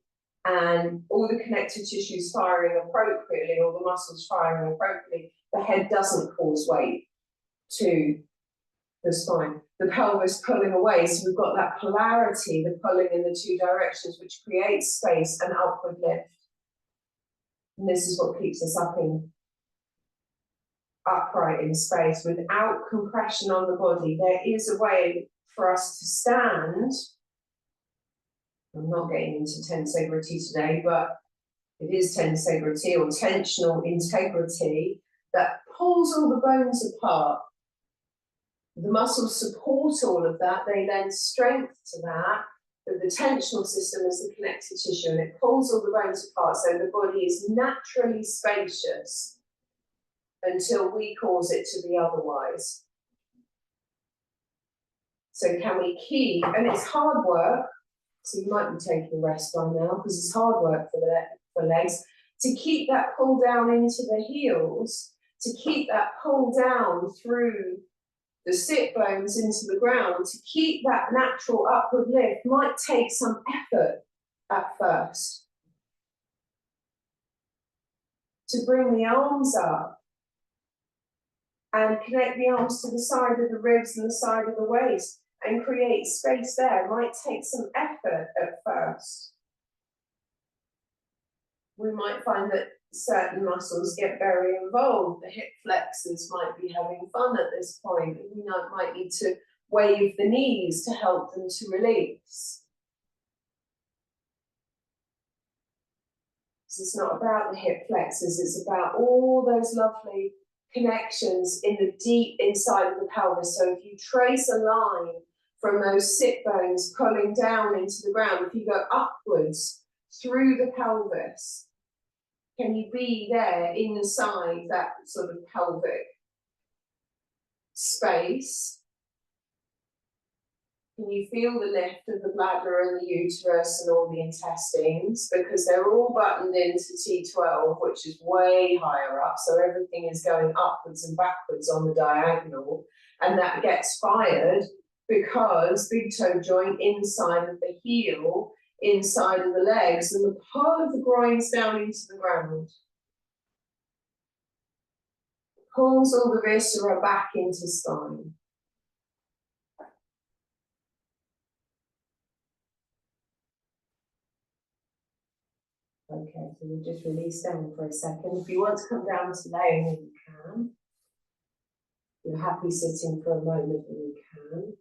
and all the connective tissues firing appropriately, all the muscles firing appropriately, the head doesn't cause weight to the spine. The pelvis pulling away, so we've got that polarity, the pulling in the two directions, which creates space and upward lift. And this is what keeps us upright in space. Without compression on the body, there is a way for us to stand. I'm not getting into tensegrity today, but it is tensegrity or tensional integrity that pulls all the bones apart. The muscles support all of that, they lend strength to that, but the tensional system is the connective tissue and it pulls all the bones apart, so the body is naturally spacious until we cause it to be otherwise. So can we keep, and it's hard work, so you might be taking a rest by now because it's hard work for legs, to keep that pull down into the heels, to keep that pull down through the sit bones into the ground, to keep that natural upward lift might take some effort at first. To bring the arms up and connect the arms to the side of the ribs and the side of the waist and create space there might take some effort at first. We might find that certain muscles get very involved. The hip flexors might be having fun at this point. We might need to wave the knees to help them to release. So it's not about the hip flexors, it's about all those lovely connections in the deep inside of the pelvis. So if you trace a line from those sit bones pulling down into the ground, if you go upwards through the pelvis, can you be there inside that sort of pelvic space? Can you feel the lift of the bladder and the uterus and all the intestines? Because they're all buttoned into T12, which is way higher up. So everything is going upwards and backwards on the diagonal. And that gets fired because big toe joint inside of the heel, inside of the legs, and the pull of the groins down into the ground pulls all the viscera back into spine. Okay, so we'll just release down for a second. If you want to come down to laying, you can. If you're happy sitting for a moment, you can.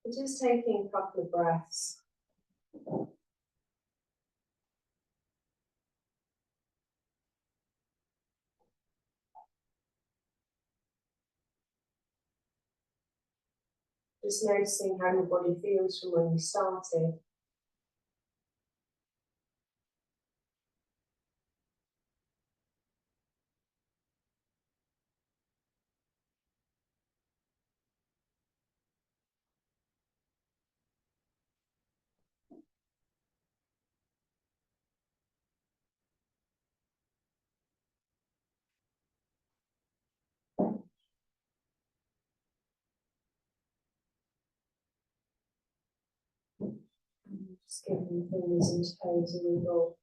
We're just taking a couple of breaths. Just noticing how your body feels from when you started. Just giving fingers and toes a wiggle.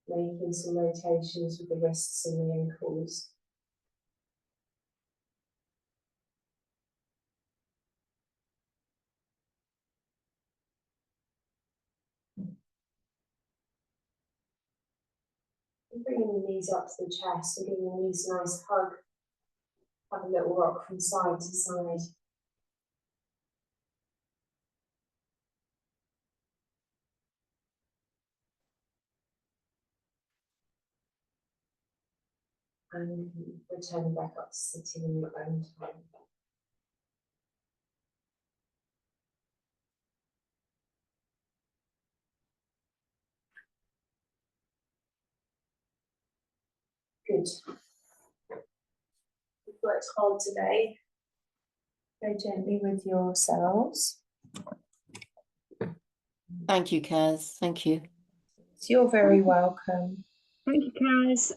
Making some rotations with the wrists and the ankles. And bringing the knees up to the chest and giving the knees a nice hug. Have a little rock from side to side. And return back up to sitting in your own time. Good. We've worked hard today. Go gently with yourselves. Thank you, Kaz. Thank you. You're very welcome. Thank you, Kaz.